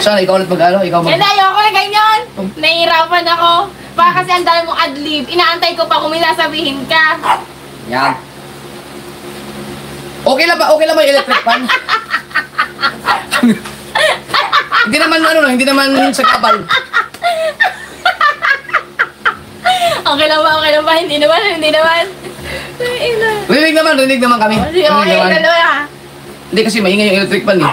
Sana, ikaw ulit mag-ano? Ikaw mag... Hindi, ayoko na ganyan. Nahihirapan ako. Baka kasi ang dami mong adlib. Inaantay ko pa kung may sasabihin ka. Yan. Okay lang ba? Okay lang ba yung electric fan? Hindi naman ano lang, hindi naman sa kapal. Okay lang ba? Okay lang ba? Hindi naman, hindi naman. Rinig naman kami. Sige, okay, dalawa. Hindi kasi maingay yung electric fan eh.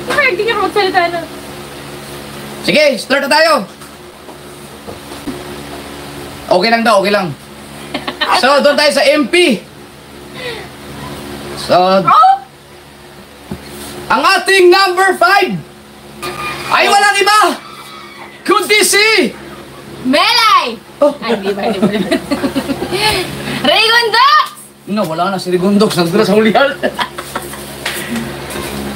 Bakit hindi ka magsalita na? Sige, start na tayo. Okay lang daw, okay lang. So, doon tayo sa MP. So, ang ating number 5 ay walang iba kundi si Melay! Oh. Ay, hindi ba? Rigondox! No, wala na si Rigondox. Nagdura sa hulihan.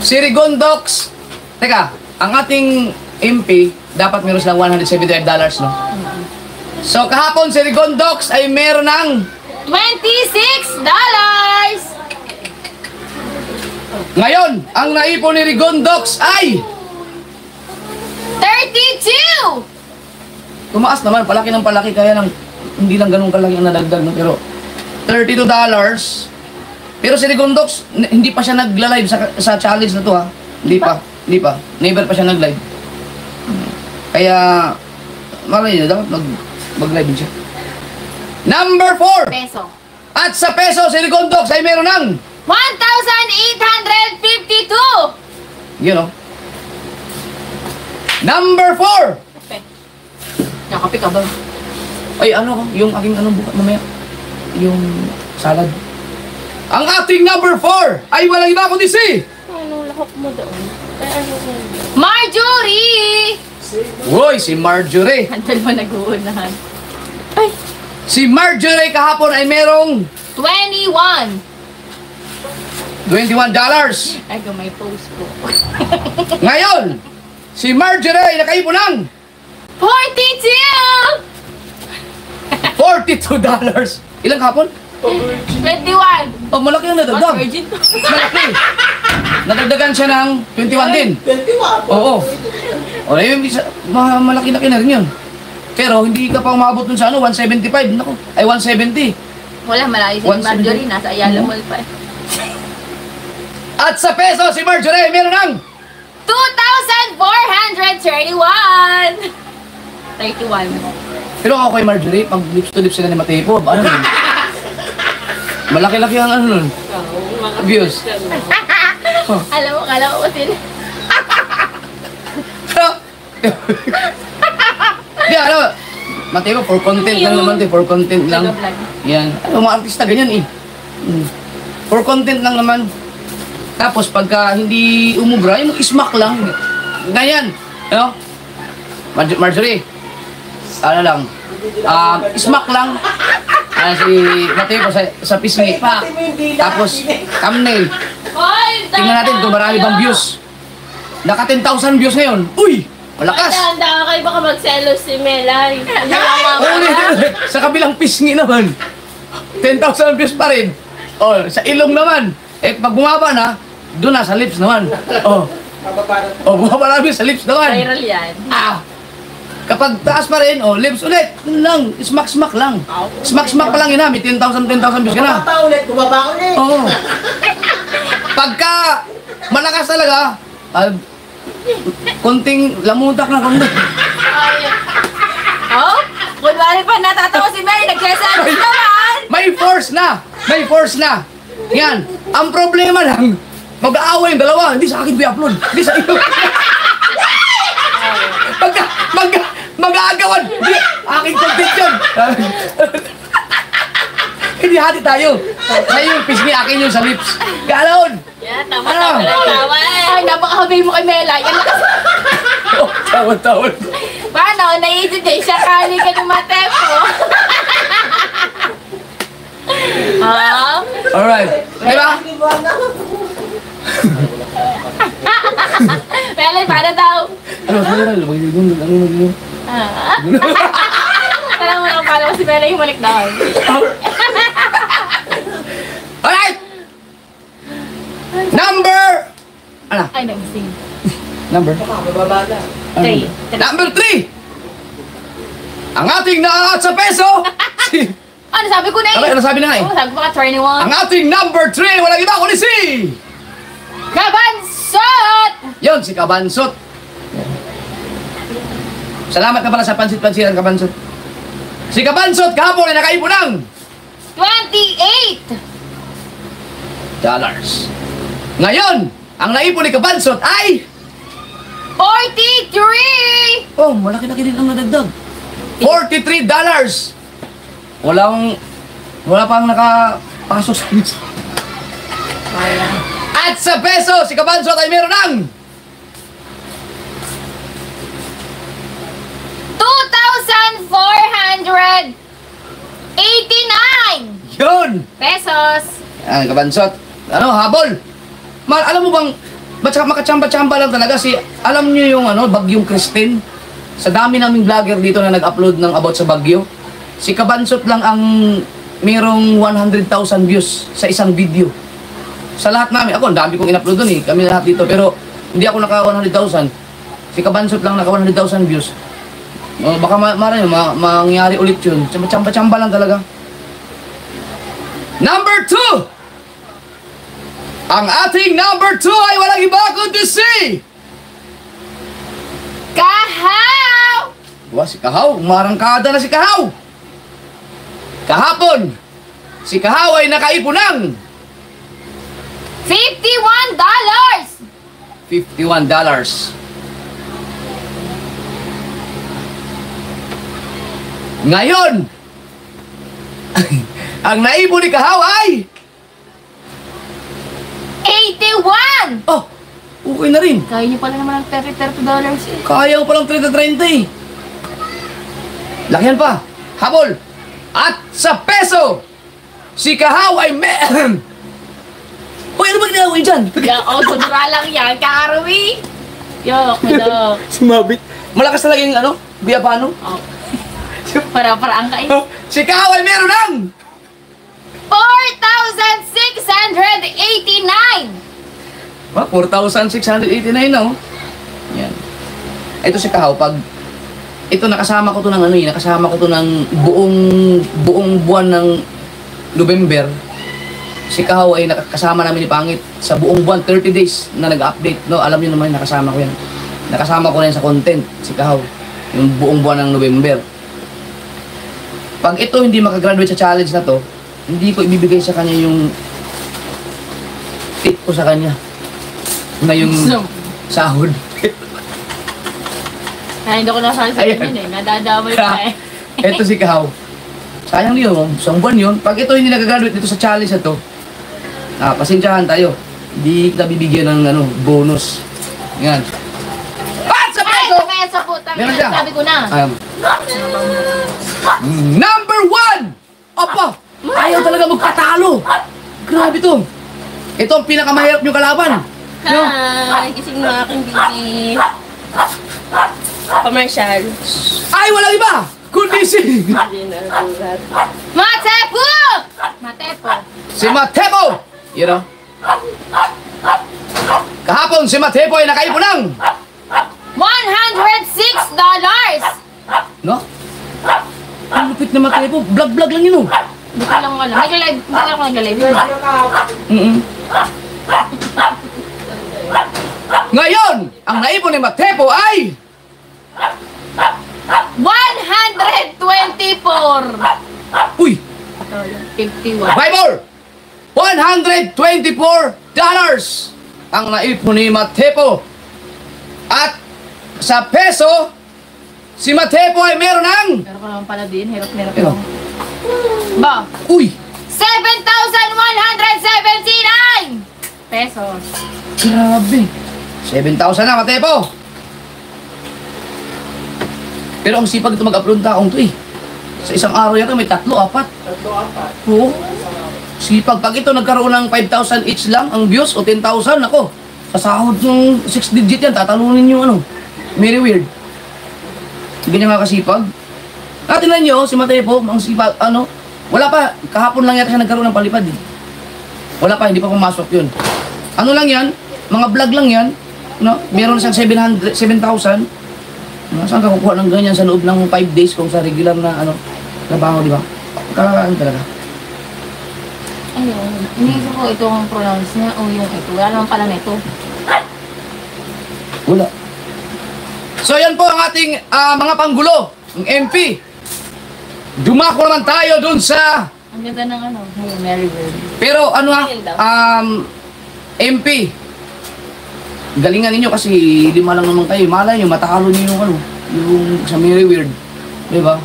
Si Rigondox. Teka, ang ating MP, dapat meron silang $175, no? So, kahapon si Rigondox ay meron ng $26! ngayon, ang naipon ni Rigondox ay 32! tumaas naman, palaki ng palaki, kaya lang hindi lang ganun kalaki ang nadagdag, no? Pero $32. Pero si Rigondox, hindi pa siya nagla-live sa challenge na to, ha? Hindi pa. Never pa siya nag-live. Kaya, malay na, dapat mag-live din siya. Number 4! Peso. At sa peso, si Rigondox ay meron ng 1,852! you know. Number 4! Nakapi ka ba? Ay, ano, yung aking anong buka mamaya? Yung salad. Ang ating number 4 ay walang iba kundi si Ano, lahok mo doon? Marjorie! Woy, si Marjorie. Handal mo nag-uunahan. Ay! Si Marjorie kahapon ay merong 21! $21. Ay, may post po. Ngayon, si Marjorie ay nakaipon ng 42! $42. Ilang kahapon? 21! Oh, malaki ang nadagdag. Virgin. Malaki. Nadagdagan siya ng 21 din. 21? Oo. O, yun, malaki-laki na rin yun. Pero hindi ka pa umabot dun sa ano, 175. Naku, ay 170. Wala, malayo si 170. Marjorie. Nasa Ayala Mall pa. At sa peso, si Marjorie meron ng 2,431! 31. pero ako kay Marjorie, pag lips to lips sila ni Matepo, ano yun? Malaki-laki ang ano nun. Views. Alam mo, kala ko sila. Di, ano, Matepo, for content lang naman, for content lang. Yan. Ano, mga artista ganyan eh. For content lang naman. Tapos pagka hindi umubra, yung smack lang. Ganyan. Ano? Marjorie, ano lang, smack lang. Si Mateo sa pisngi pa. Tapos, thumbnail. Tingnan natin kung marami bang views. Naka 10,000 views ngayon. Uy! Malakas! Handa kayo baka magselos si Melay. Sa kabilang pisngi naman, 10,000 views pa rin. Oh, sa ilong naman. Eh, pag bumaba na, doon na sa lips naman. Oh, bumaba namin sa lips naman. Viral yan. Kapag taas pa rin, lips ulit. Yun lang, smack lang. Smack pa lang yun ha, may 10,000 views ka na. Bumaba ulit, bumaba ulit. Oo. Pagka malakas talaga, konting lamutak na konti. Oh? Kunwari pa natatawa si Mary, nagsasabi naman! May force na. Yan. Ang problema lang, mag-aaway yung dalawa. Hindi sa akin i-upload. Hindi sa iyo. Mag-aagawan. Hindi, aking content yun. Hindi, hati tayo. Sa'yo yung pisngi, akin yung sa lips. Ganoon. Yan, tama eh. Ay, napakahabay mo kay Melay. Yan lakas. Tawad. Paano? Naisip niya, siya kali ka ng Matepo. Alright. Diba? Melay, paano daw? Ano? Tanong mo lang paano si Melay humalik daw. Alright! Number... Ano? Ay, nag-sing. Number? Three. Number 3! Ang ating naaat sa peso! Ano, sabi ko na eh. Ano sabi na nga eh? Oh, sabi ko ka, 21. Ang ating number 3, walang iba kundi si... Kabansot! Yun, si Kabansot. Salamat na pala sa pansit-pansitan, Kabansot. Si Kabansot kahapon ay nakaipon ng $28! Ngayon, ang naipon ni Kabansot ay... 43! Oh, malaki-laki din ang nadagdag. $43! Wala pang nakapasok sa amin. At sa peso, si Kabansot ay meron ng... 2,489 Yun! pesos. Ang Kabansot. Ano, habol. Alam mo bang, ba't saka makachamba-chamba lang talaga si, alam niyo yung Bagyong Christine? Sa dami naming vlogger dito na nag-upload ng about sa Bagyo, si Kabansot lang ang mayroong 100,000 views sa isang video. Sa lahat namin, ako, ang dami kong in-upload dun eh, kami lahat dito, pero hindi ako naka 100,000. Si Kabansot lang naka 100,000 views. Baka mangyari ulit yun. Chamba-chamba lang talaga. Number 2! Ang ating number 2 ay walang iba kundi si... Kahaw! Wah, si Kahaw. Marangkada na si Kahaw. Kahapon, si Kahaw ay nakaipon ng... $51! $51. Ngayon, ang naipon ni Kahaw ay... 81! Oh, okay na rin. Kaya niyo pala naman ng $30 eh. Kaya ko palang 30-30. Lakihan pa. Habol. At sa peso, si Kahaw ay Uy, ano ba ginagawa dyan? Oh, sudra lang yan, Karwi. Yok, madok. Sumabit. Malakas talaga yung biyapano. Oh. Para-paraan ka eh. Si Kahaw ay meron ng... 4,689! 4,689 na Yan. Ito si Kahaw, pag... Ito nakasama ko to ng nakasama ko to ng buong buwan ng November. Si Kahaw ay nakasama namin ni Pangit sa buong buwan, 30 days na nag-update. No, alam niyo naman, nakasama ko yan. Nakasama ko na yan sa content, si Kahaw. Yung buong buwan ng November. Pag ito hindi makagraduate sa challenge na to, hindi ko ibibigay sa kanya yung tip ko sa kanya na yung sahod. Ay, hindi ko nasali sa Ayan. yun eh. Nadadamay pa eh. Ito si Kahaw. Sayang yun, isang buwan yun. Pag ito hindi nagagraduate dito sa challenge na to, pasensyahan tayo. Hindi kita bibigyan ng bonus. Yan. At sa Ay, peso! sa peso po. Meron siya. Sabi ko na. Number 1! Opa! Ayaw talaga magpatalo. Grabe to. Ito ang pinakamahirap nyo kalaban. No? Hi! Gising na aking baby. Commercial. Ay, walang iba! Kundi si... Matepo! Matepo. Si Matepo! You know? Kahapon, si Matepo ay nakaipon ng... $106! No? Ang lupit na Matepo. Vlog-vlog lang yun, oh. Hindi ko lang alam. Nag-live. Hindi ako nag-live. Ngayon, ang naipon ni Matepo ay... 124! Uy! 51. Bible! $124 ang naipon ni Matepo. At sa peso, si Matepo ay meron ng... Pero ko naman pala din. Hirap-hirap Pero, lang. Ba? uy! 7,179 pesos. Grabe! 7,000 na, Matepo! Pero ang sipag ito mag-upload taong to eh. Sa isang araw yata may 3, 4. Oo. Sipag. Pag ito nagkaroon ng 5,000 each lang, ang views o 10,000, ako. Sa sahod ng 6 digit yan, tatalunin yung very weird. Ganyan nga kasipag. Tingnan nyo, si Matepo, ang sipag, wala pa, kahapon lang yata siya nagkaroon ng palipad eh. Wala pa, hindi pa pumasok yun. Ano lang yan, mga vlog lang yan. No? Meron siyang 7,000. No? Saan ka kukuha ng ganyan sa loob ng 5 days kung sa regular na trabaho, di ba? Ano talaga? Ayun. Iniisip ko ito ang pronounce niya o yung ito. Wala naman pala na ito. Wala. So yan po ang ating mga panggulo, ng MP. Dumako naman tayo dun sa... Ang ganda ng Hey Mary Bird. Pero MP, galingan ninyo kasi 5 lang naman kayo. Malay nyo, matalo nyo yung sa Mary Weird. Di ba?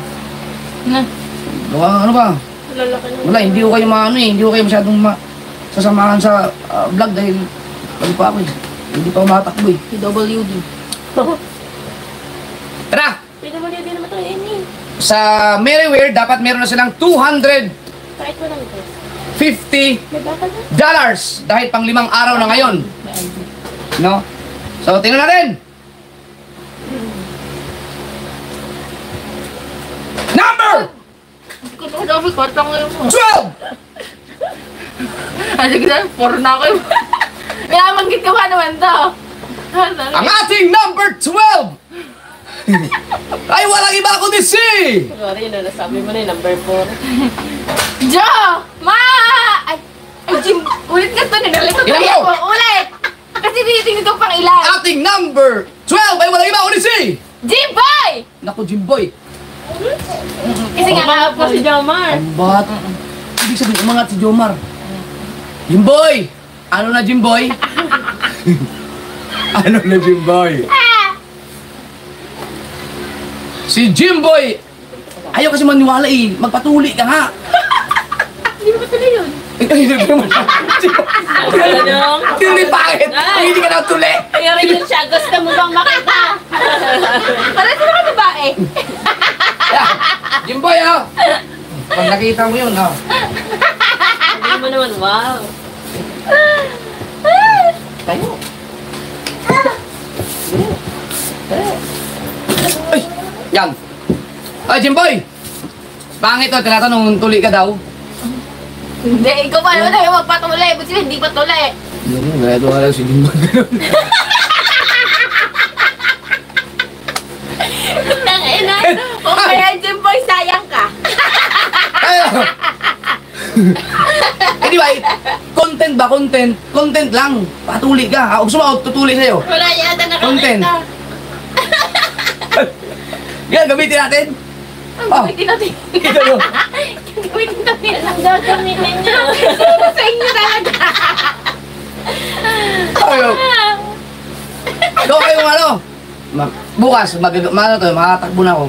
Na. Ano ba? Lalaki na. Wala, hindi ko kayo hindi ko kayo masyadong sasamahan sa vlog dahil ano pa ako eh. Hindi pa ako matakbo eh. PWD. Tara! Pinamali din naman tayo eh. Sa Mary Weird, dapat meron na silang $250 Kahit mo lang ito. May bakal na. dahil pang 5 araw na ngayon. No? So, tingnan natin! Number Hindi ko ito sabi ko. Tang ngayon mo. 12! Kasi kita, 4 na ako yun. Minamanggit ka pa naman to. Ang ating number 12 ay walang iba kundi si Sorry, nasabi mo na yung number 4. Jo! Ma! Ay, Jim, ulit ka ito. Nagalit ko Ilan tayo. mo? Ulit! Kasi tinitingnan ko pang ilan. ating number 12 ay walang iba kundi si Jim Boy! Naku, Jimboy. Kasi nga Ako si Jamar. Ang bat. Ibig sabihin, umangat si Jomar. Jimboy! Ano na, Jimboy? Ano na, Jimboy? Si Jimboy! Ayaw kasi maniwala eh. Magpatuli ka nga. Hindi mo patuloy yun. Hindi naman. Anong? Hindi bakit? Hindi ka na tuli. Kaya rin yun siya. Gusto mo bang makita? Parang sila ka babae. Jimboy, ha? Pag nakita mo yun, ha? Hindi mo naman, wow. Tayo. Ay! Yan. Ay, Jimboy! Pangit to, tinatanong, tuli ka daw. Hindi, ikaw pa naman tayo magpatuloy. Ba't sila hindi patuloy? Yan, ganito nga lang si Jimboy. Tangina. O kaya Jim Boy, sayang ka. Anyway, content ba? Content? Content lang. Patuli ka. Gusto mo, tutuli sa'yo. Wala yata Content. nakakita. Yan, gamitin natin. Oh, Gamitin natin. ito yun. Gamitin natin. Ang gagamitin niyo. Sa inyo talaga. Ayun. Ikaw kayong bukas, makatakbo na ako.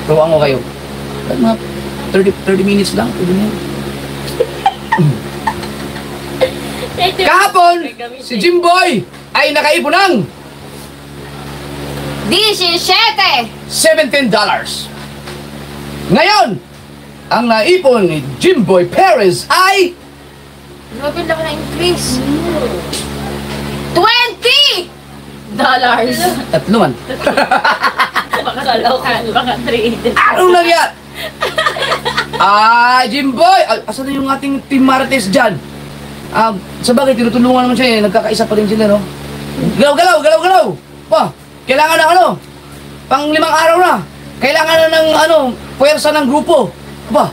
Turuan ko kayo. Mga 30 minutes lang. Pwede na yun. Kahapon, si Jimboy ay nakaipon ng $17. $17. Ngayon, ang naipon ni Jimboy Perez ay Grabe lang na increase. $20. tatluman. Baka kalokan. Baka 3. Anong nangyari? Jimboy! Asan na yung ating Team Marites dyan? Sa bagay, tinutulungan naman siya eh. Nagkakaisa pa rin sila, no? Galaw! Pa, kailangan na pang 5 araw na. Kailangan na ng puwersa ng grupo. Ba,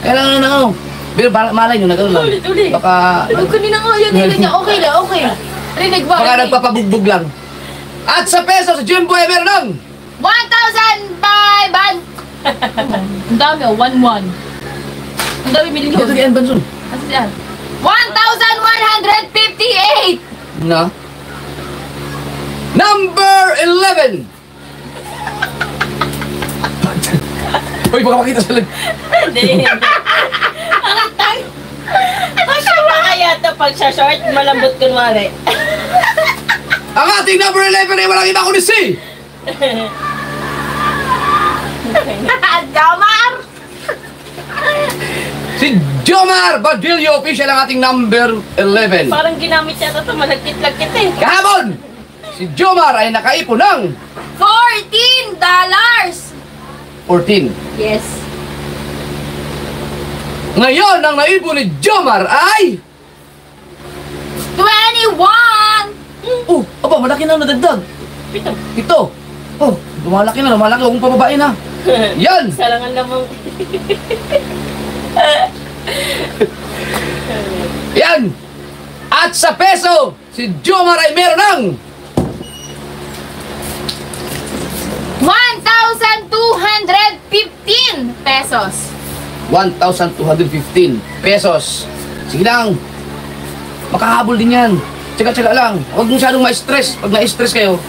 kailangan na ng pero malay nyo, nagano lang. Ulit. Baka, Kanina nga yun, niya. Okay lang, okay. Rinig ba? baka nagpapabugbog lang. At sa peso, sa Jimboy, meron ng 1,500. Ang dami, 1,100. Ang dami milyon. ito kay Bansun. Ano yan? 1,158. Na? Number 11! Uy, baka makita sa lag. Hindi. Ang tang. Masama kaya ito pag sa short, malambot kunwari. Ang ating number 11 ay walang iba kundi si Jamar! si Jomar Badillo, official ang ating number 11. Parang ginamit yata ito, malagkit-lagkit eh. Kahapon, si Jomar ay nakaipon ng $14. 14. Yes. Ngayon, ang naipon ni Jomar ay 21! Oh, aba, malaki na nadagdag. 7. Ito. Oh, lumalaki na, lumalaki. Huwag mong pababain ha. Yan. Isa lang ang lamang. Yan. At sa peso, si Jomar ay meron ng 1,215 pesos. 1,215 pesos. Sige lang. Makahabol din yan. Tsaka-tsaka lang. Huwag masyadong ma-stress. Pag na-stress kayo,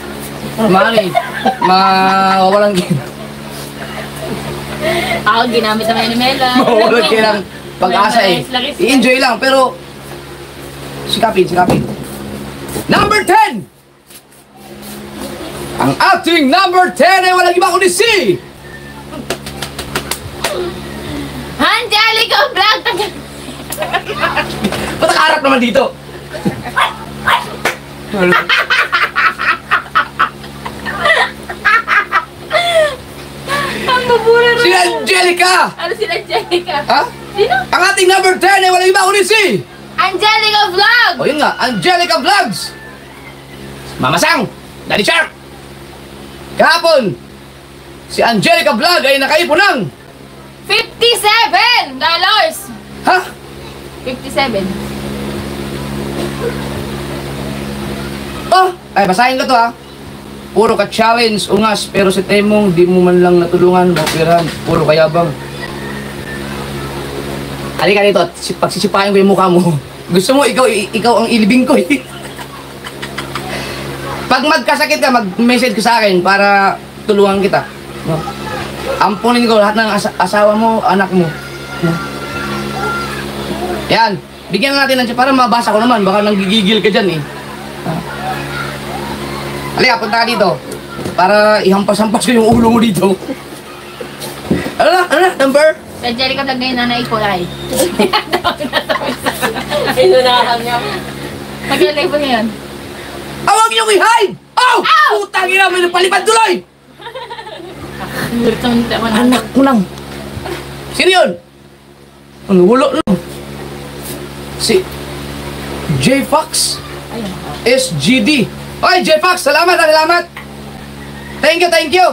mawawalan kayo. Ako, ginamit naman ni Mela. Mawawalan kayo ng pag-asa eh. I-enjoy lang, pero sikapin. Number 10! Ang ating number 10 ay walang iba kundi si Angelica Vlog! ba't nakaharap naman dito? Ang mabura Si Angelica! Ano si Angelica? Ha? Sino? Ang ating number 10 ay walang iba kundi si Angelica Vlog! o yun nga, Angelica Vlogs! Mama Sang! Daddy Shark! Kahapon, si Angelica Vlog ay nakaipon ng $57! ha? 57. Oh! Ay, basahin ko to ha. Puro ka challenge, ungas, pero si Temong di mo man lang natulungan, mapiran, puro kayabang. Halika dito, pagsisipahin ko yung mukha mo. Gusto mo, ikaw ang ilibing ko eh. Pag magkasakit ka, mag-message ka sa akin para tulungan kita. No? Ampunin ko lahat ng asawa mo, anak mo. No? Yan, bigyan natin ng para mabasa ko naman, baka nanggigigil ka dyan eh. Halika, punta ka dito. Para ihampas-hampas ko yung ulo mo dito. Ano na, number? Si Angelica Vlog ngayon, nanay ko ay. Inunahan niya. Nag-live mo ngayon. Awag niyong i-hide! Oh! Putang ina, may nagpalipad tuloy! Anak mo lang. Sino yun? Ano, wala lang. Si J Fox SGD. Oy, J Fox, salamat. Thank you.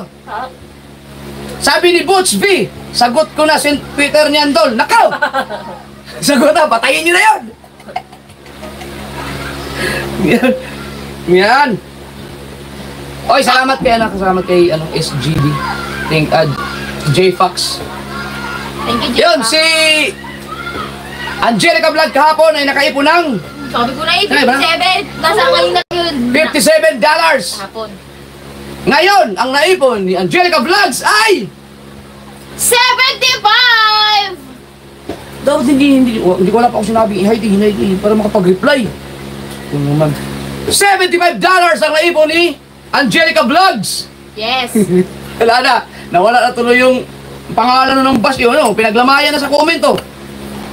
Sabi ni Butch V, sagot ko na St. Peter Niandol. Nakaw! Sagot na, patayin niyo na yun! Yan. Oy, salamat kay SGD. J Fox. Thank you, Yun, si Angelica Vlog kahapon ay nakaipon ng Sabi ko na eh, Ay, ba? 57. Nasa ngayon na yun. $57. Hapon. Ngayon, ang naipon ni Angelica Vlogs ay 75! dapat hindi ko wala pa akong sinabi i-hide para makapag-reply. Yung naman. $75 ang naipon ni Angelica Vlogs. Yes. Wala na. Nawala na tuloy yung pangalan ng bus yun. No? Pinaglamayan na sa komento.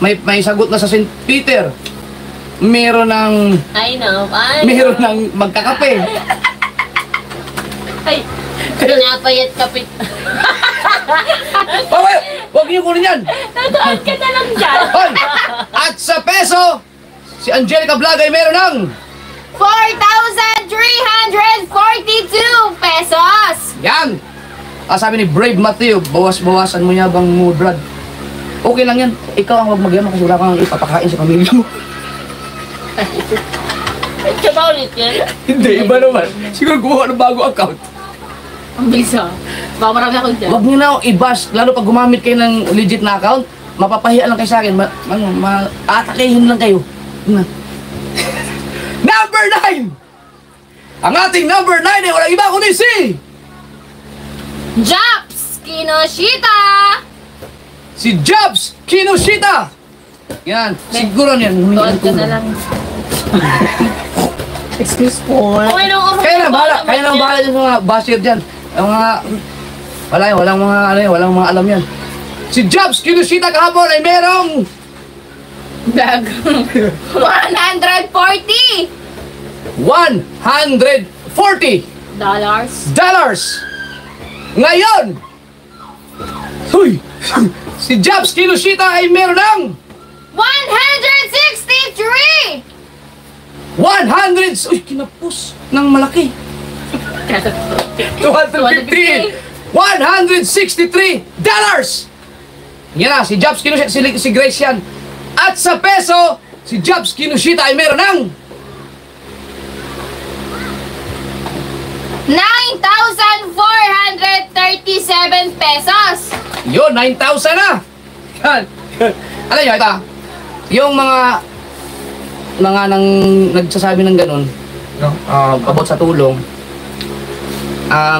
May sagot na sa St. Peter. Meron ng magkakape. Ay, pinapayat kapit. Huwag niyo kunin yan. Natuan ka na lang dyan. Hoy! At sa peso, si Angelica Vlog ay meron ng 4,342 pesos! yan. Sabi ni Brave Matthew, bawas-bawasan mo yabang mo, Brad. Okay lang yan. Ikaw ang huwag magyaman kasi wala kang ipapakain sa pamilya mo. Ito ba ulit yan? Hindi, iba naman. Siguro gumawa ng bago account. Ang bilis ah. Baka marami ako dyan. Huwag niyo na akong i-bash, lalo pag gumamit kayo ng legit na account, mapapahiya lang kayo sa akin. Atakihin lang kayo. Number 9! Ang ating number 9 ay walang iba kundi si Japs Kinoshita! si Jobs Kinoshita. Yan, siguro niyan. Tuwad ka na lang. Excuse po. Okay lang ako. Kaya na bahala dyan sa mga basher dyan. Ang mga, walang mga alam yan. Si Jobs Kinoshita kahapon ay merong Bag. 140 $140. Ngayon, huy, si Jobs Kinoshita ay meron ng 163 Uy, kinapos ng malaki. 250. $163. Yan na, si Jobs Kinushita, si Grace yan. At sa peso, si Jobs Kinushita ay meron ng 9,437 pesos. yun, 9,000 na. Yan. Alam nyo, ito, yung mga nang nagsasabi ng ganun, no? About sa tulong,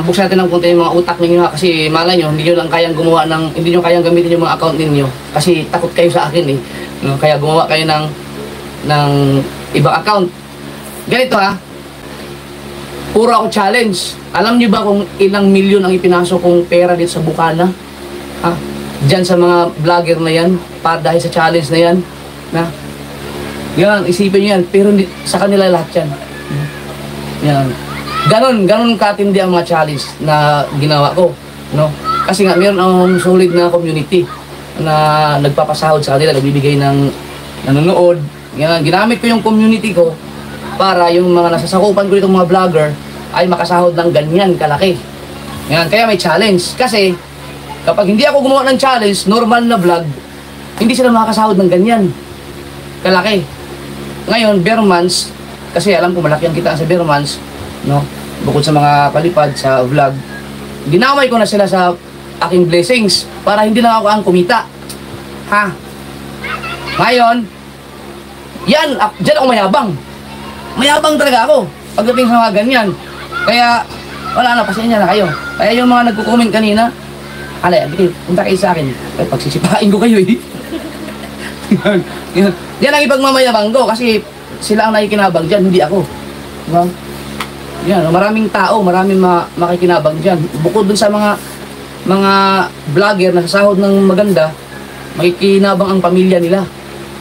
buksan natin ng konti yung mga utak ninyo kasi malay nyo, hindi nyo lang kayang gumawa ng, hindi nyo kayang gamitin yung mga account ninyo kasi takot kayo sa akin eh. No? Kaya gumawa kayo ng ibang account. Ganito ha, puro ako challenge. Alam nyo ba kung ilang milyon ang ipinasok kong pera dito sa Bukana? Ha? Diyan sa mga vlogger na yan, para dahil sa challenge na yan. Na? Yan, isipin nyo yan, pero sa kanila lahat yan. Yan. Ganon katindi ang mga challenge na ginawa ko, no? Kasi nga meron akong solid na community na nagpapasahod sa kanila, nagbibigay ng nanonood. Yan, ginamit ko yung community ko para yung mga nasasakupan ko itong mga vlogger ay makasahod ng ganyan kalaki. Yan, kaya may challenge. Kasi kapag hindi ako gumawa ng challenge, normal na vlog, hindi sila makakasahod ng ganyan kalaki. Ngayon, bare months, kasi alam ko malaki ang kitaan sa bare months, no? Bukod sa mga palipad sa vlog, ginamay ko na sila sa aking blessings para hindi na ako ang kumita. Ha? Ngayon, yan, dyan ako mayabang. Mayabang talaga ako pagdating sa mga ganyan. Kaya, wala na, pasensya na kayo. Kaya yung mga nagko-comment kanina, alay, punta kayo sa akin. Ay, pagsisipain ko kayo eh. Yan ang ipagmamayabang ko kasi sila ang nakikinabang dyan, hindi ako. Diba? Yan, maraming tao, maraming makikinabang dyan. Bukod dun sa mga vlogger na sasahod ng maganda, makikinabang ang pamilya nila.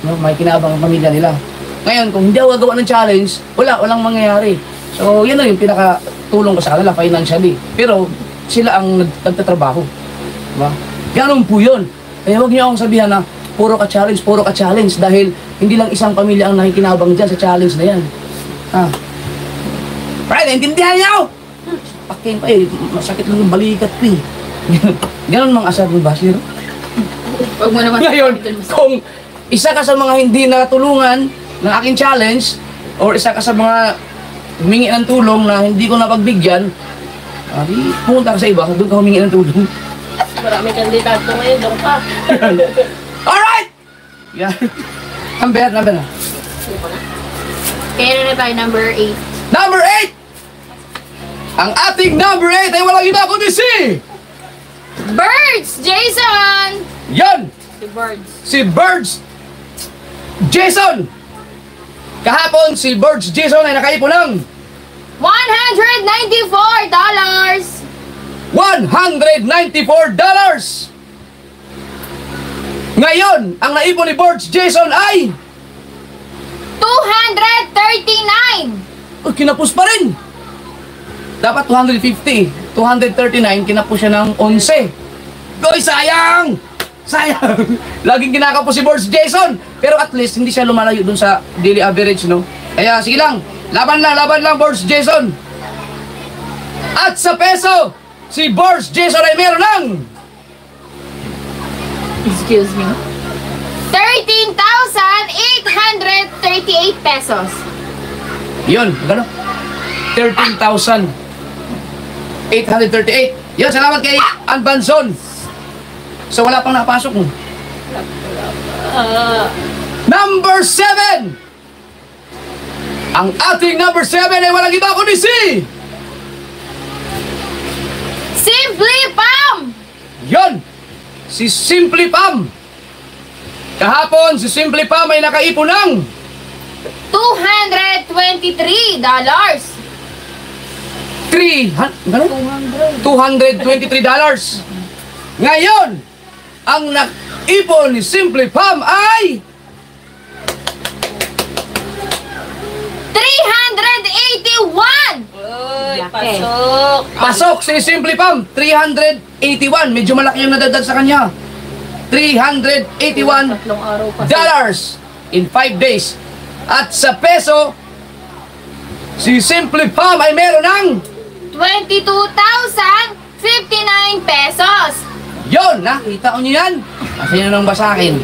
No? Makikinabang ang pamilya nila. Ngayon, kung hindi ako gagawa ng challenge, walang mangyayari. So, yan na yung pinakatulong ko sa kanila financially. Pero, sila ang nagtatrabaho. Diba? Ganun po yun. Kaya huwag niyo akong sabihan na puro ka challenge dahil hindi lang isang pamilya ang nakikinabang dyan sa challenge na yan. Ha? Right, naintindihan niyo? Paking pa eh, masakit lang yung balikat ko eh. Ganon mga asar ng basir. Huwag mo naman. Ngayon, kung isa ka sa mga hindi natulungan ng aking challenge or isa ka sa mga humingi ng tulong na hindi ko napagbigyan, pumunta ka sa iba, doon ka humingi ng tulong. Marami kandidato ngayon, doon ka. Alright! Yan. Number na. Kaya na tayo number 8. Number 8! Ang ating number 8 ay walang iba kundi si... Birds! Jason! Yan! Si Birds. Si Birds Jason! Kahapon, si Birds Jason ay nakaipon ng $194! $194! Ngayon, ang naipon ni Birds Jason ay... 239! kinapos pa rin! Dapat 250. 239, kinapos siya ng 11. Goy, sayang! Sayang! Laging kinakapos si Birds Jason. Pero at least, hindi siya lumalayo dun sa daily average, no? Kaya, sige lang. Laban lang, Birds Jason. At sa peso, si Birds Jason ay meron ng... Excuse me? 13,838 pesos. Yun, gano'n? 13,838. Yun, salamat kay Anbanson. So, wala pang nakapasok mo. Number 7! Ang ating number 7 ay walang iba kundi si... Simply Pam! Yun! Si Simply Pam. Kahapon, si Simply Pam ay nakaipon ng $223. $223. Ngayon, ang naipon ni Simply Pam ay 381! Uy, Laki. pasok. pasok si Simply Pam. 381. Medyo malaki yung nadagdag sa kanya. $381 Tatlong araw pa. in 5 days. At sa peso, Si Simple Pam ay meron ng 22,059 pesos. yon, nakita nyo yan? Kasi yun ang basahin.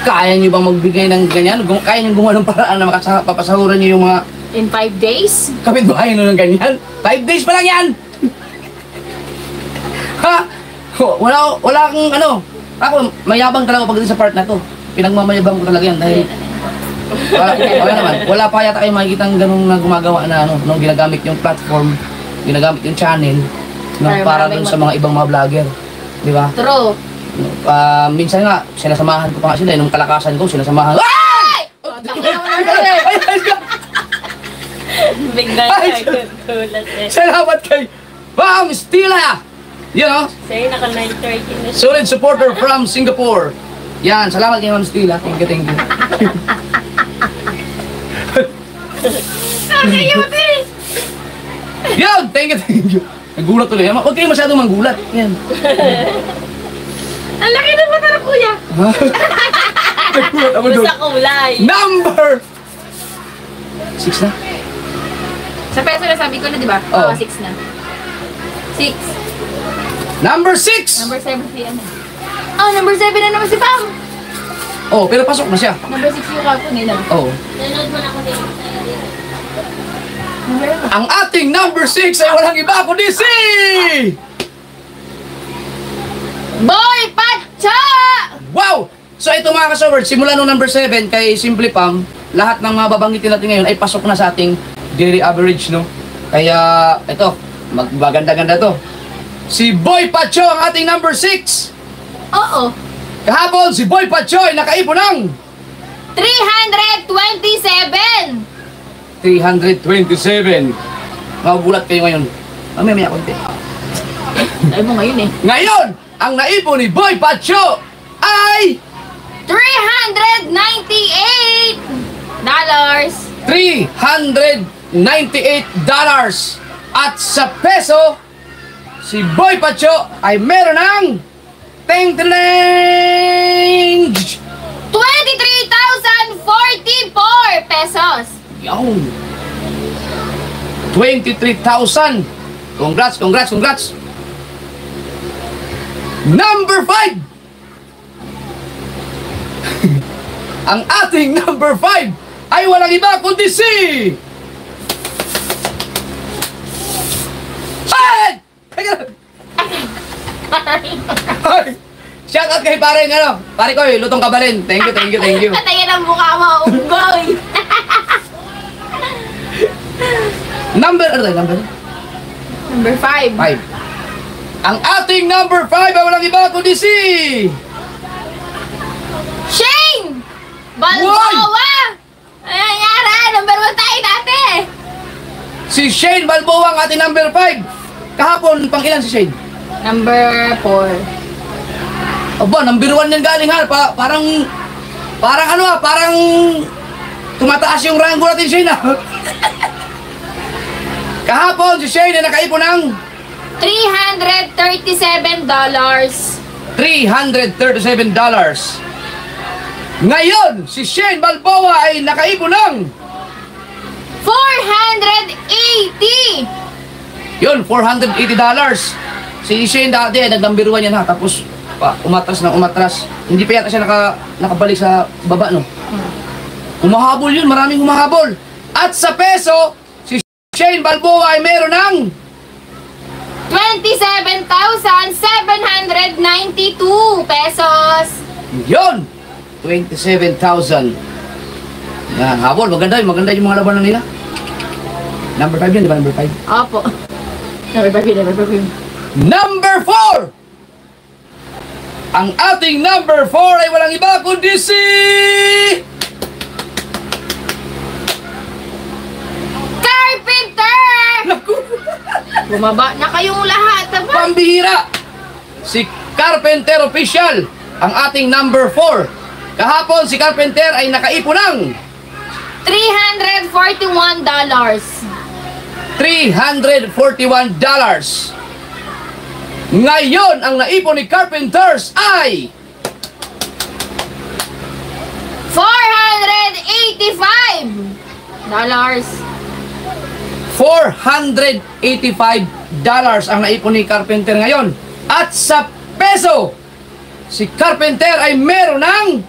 Kaya nyo bang magbigay ng ganyan? Kaya nyo gumawa ng paraan na papasahuran nyo yung mga In 5 days? kapitbahay nyo ng ganyan? 5 days pa lang yan! Ha? Wala kang ano. Ako, mayabang talaga pagdating sa part na to. Pinagmamayabang ko talaga yan dahil wala pa yata kayo makikita ng ganun na gumagawa na ano, nung ginagamit yung platform, ginagamit yung channel, no, para dun sa mga ibang mga vlogger. Di ba? True. Minsan nga, sinasamahan ko pa nga sila, nung kalakasan ko, sinasamahan. Ay! Biglang nagkukulat eh. Salamat kay Ma'am Stila! You know, Sa'yo, naka 9:30 na siya. solid supporter from Singapore. Yan, salamat kay Ma'am Stila. Thank you, thank you. Yan, thank you, thank you. Nagulat tuloy. Huwag kayo masyadong manggulat. Yan. Ang laki ng mata ng kuya. Nagulat ako doon. Basta kulay. Number 6 na? Sa peso na sabi ko na, di ba? Oo. 6 na. 6. Number 6! Number 7 si ano. Oh, number 7 na naman si Pam. Oh, pero pasok na siya. Number 6 yung kapo nila. Oh. Nanood mo na ako dito. Number ano? Ang ating number 6 ay walang iba kundi si... Boy Pacha! Wow! So ito mga kasowers, simula nung number 7 kay Simple Pam, lahat ng mga babanggitin natin ngayon ay pasok na sa ating daily average, no? Kaya ito, magaganda-ganda to. Si Boy Pacho ang ating number 6. Oo. Kahapon, si Boy Pacho ay nakaipon ng 327! 327. Magugulat kayo ngayon. Mamaya konti. Ay mo ngayon eh. Ngayon, ang naipon ni Boy Pacho ay $398! $398. At sa peso, si Boy Pacho ay meron ng Teng-teng! 23,044 pesos! Yawn! 23,000! Congrats, congrats, congrats! Number 5! Ang ating number 5 ay walang iba kundi si... Ay! Teka lang. Ay! Shout out kay pare ano, pare ko, lutong kabalin. Thank you, thank you, thank you. Patayin ang mukha mo, unggoy! Number, ano tayo, number? Number 5. 5. Ang ating number 5 ay walang iba kundi si... Shane! Balboa! Ay, nangyara! Number 1 tayo dati! Si Shane Balboa ang ating number 5. Kahapon, pang ilan si Shane? Number 4. Aba, number 1 yan galing ha. Parang ano ha, parang tumataas yung rango natin, Shane ha. Kahapon, si Shane ay nakaipon ng $337. $337. Ngayon, si Shane Balboa ay nakaipon ng 480! yun, $480. Si Shane dati ay nag-number 1 yan ha. Tapos, umatras na umatras. Hindi pa yata siya nakabalik sa baba, no? Humahabol yun, maraming humahabol. At sa peso, si Shane Balboa ay meron ng 27,792 pesos! yun, 27,000. Yan, habol. Maganda yung mga labanan nila. Number 5 yun, di ba? Number 5. Opo. Number 5 number 5 Number 4! Ang ating number 4 ay walang iba kundi si... Carpenter! Naku! Bumaba na kayong lahat, aba? Pambihira! Si Carpenter Official, ang ating number 4. Kahapon, si Carpenter ay nakaipon ng $341. $341. Ngayon, ang naipon ni Carpenters ay $485. $485 ang naipon ni Carpenter ngayon. At sa peso, si Carpenter ay meron ng...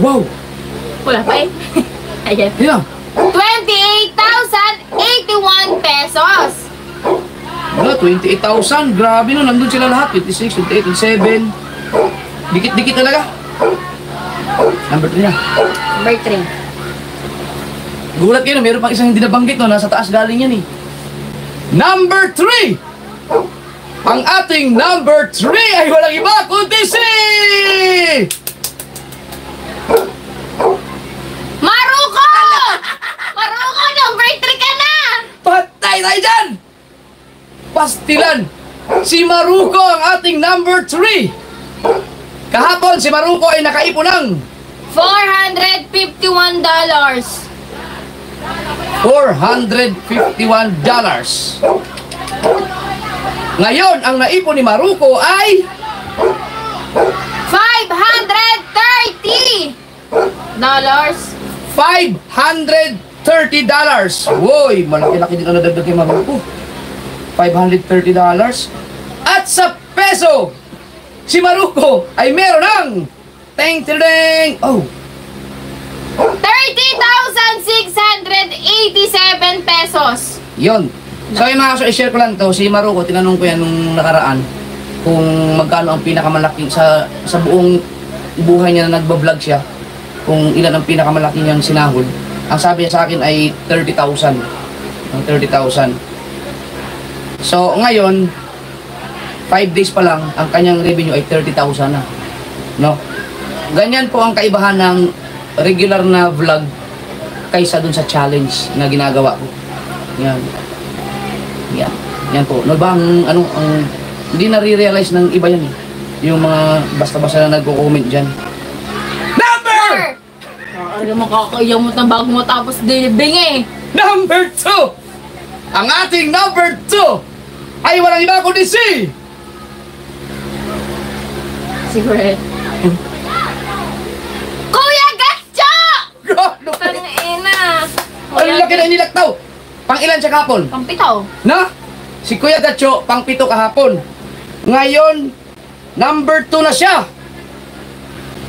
Wow! Wala pa eh. Ayan. Yan. 28,081 pesos. Wala, 28,000. Grabe no, nandun sila lahat. 26, 28, 27. Dikit-dikit talaga. Number 3 na. Number 3. Gulat kayo na, meron pang isang hindi nabanggit no, nasa taas galing yan eh. Number 3! Ang ating number 3 ay walang iba kundi si... Maruko! Maruko, number 3 ka na! Patay tayo dyan! Pastilan! Si Maruko ang ating number 3! Kahapon, si Maruko ay nakaipon ng $451. $451. Ngayon, ang naipon ni Maruko ay $530. $530. Woy, malaki-laki din ang nadagdag kay Maruko. $530. At sa peso, si Maruko ay meron ng teng-teng! Oh, 30,687 pesos. yon. So yung mga kaso, i-share ko lang to. Si Maruko, tinanong ko yan nung nakaraan kung magkano ang pinakamalaki sa buong buhay niya na nagbablog siya, kung ilan ang pinakamalaki niyang sinahod. Ang sabi niya sa akin ay 30,000. 30,000. So ngayon, 5 days pa lang, ang kanyang revenue ay 30,000 na. No? Ganyan po ang kaibahan ng regular na vlog kaysa dun sa challenge na ginagawa ko. Yan. Yan. Yan po. No ba ang hindi na-realize ng iba yan eh. Yung mga basta-basta na nagko-comment dyan. Number! Alam mo, kakayamot na bago mo tapos dilibing eh. Number 2! Ang ating number 2 ay walang iba kundi si... Secret. Kuya Gatcho! Ano? Tangina. Ang laki na inilaktaw! Pang ilan siya kahapon? Pampitaw. Na? Si Kuya Gatcho, pang 7 kahapon. Ngayon, number 2 na siya.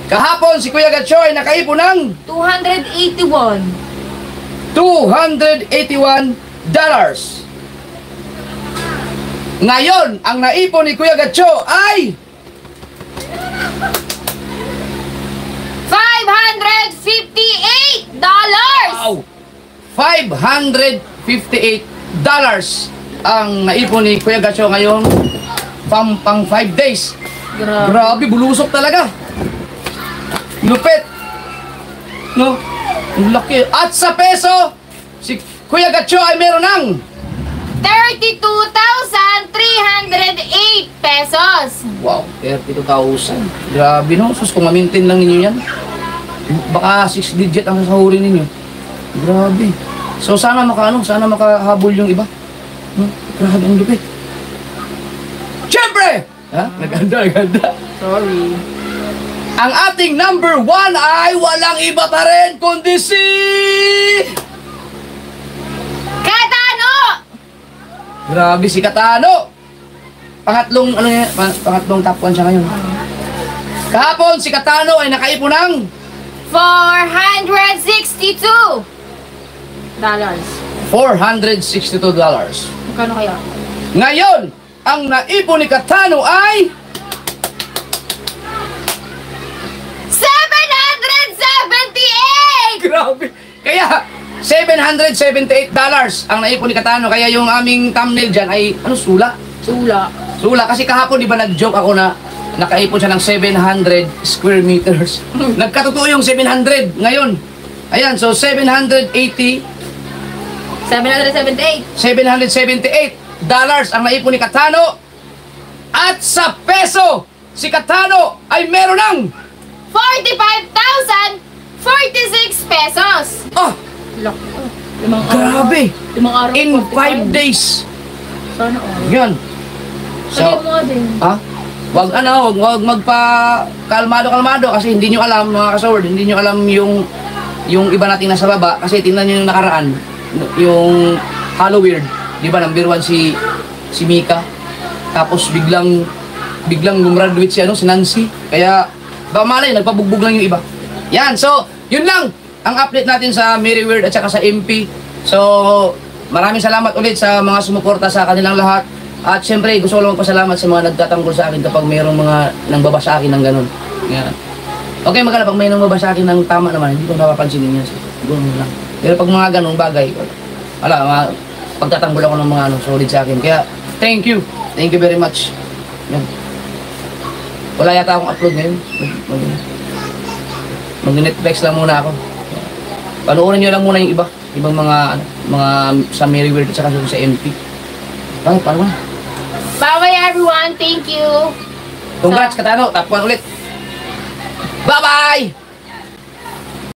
Kahapon, si Kuya Gatcho ay nakaipon ng $281. $281. Ngayon, ang naipon ni Kuya Gatcho ay $558. wow, $558 ang naipon ni Kuya Gatcho ngayon pang 5 days. Grabe, bulusok talaga. Lupit. No? Ang laki. At sa peso, si Kuya Gatcho ay meron ng 32,308 pesos. wow, 32,000. Grabe no, sus kung ma-maintain lang ninyo yan. Baka 6 digit ang sasahurin ninyo. Grabe. So sana sana makahabol yung iba. No? Grabe ang lupit. Siyempre! Ha? Naganda. Sorry. Ang ating number 1 ay walang iba pa rin kundi si... Katano! Grabe si Katano! Pangatlong top 1 siya ngayon. Kahapon si Katano ay nakaipon ng $462. $462. Magkano kaya? Ngayon, ang naipon ni Katano ay 778! grabe! Kaya, $778 ang naipon ni Katano. Kaya yung aming thumbnail dyan ay, sula? Sula. Sula. Kasi kahapon, di ba, nag-joke ako na nakaipon siya ng 700 square meters. Nagkatotoo yung 700 ngayon. Ayan, so $778 ang naipon ni Katano. At sa peso, si Katano ay meron ng 45,046 pesos. oh, Laki. Limang araw. grabe! Limang araw. In 5 days. Sana all. Yan. Sabi mo nga din. Ha? Wag kalmado kasi hindi nyo alam mga kasaward, hindi nyo alam yung iba nating nasa baba kasi tingnan nyo yung nakaraan, yung Hello Weird. Di ba, number 1 si Mika. Tapos biglang gumraduate si Nancy. Kaya, baka malay, nagpabugbog lang yung iba. Yan, so, yun lang ang update natin sa Mary Weird at saka sa MP. So, maraming salamat ulit sa mga sumuporta sa kanilang lahat. At syempre, gusto ko lang magpasalamat sa mga nagtatanggol sa akin kapag mayroong mga nangbaba sa akin ng ganun. Yan. Okay, magkala, pag may nangbaba sa akin ng tama naman, hindi ko napapansinin yan. Siguro lang. Pero pag mga ganung bagay, wala, pagtatanggol ako ng mga solid sa akin. Kaya, thank you. Thank you very much. Yan. Wala yata akong upload ngayon. Mag-Netflix lang muna ako. Panoorin nyo lang muna yung iba. Ibang mga sa Mary Weird at saka sa MP. Paano? Bye-bye everyone. Thank you. Congrats, Katano. Top 1 ulit. Bye-bye!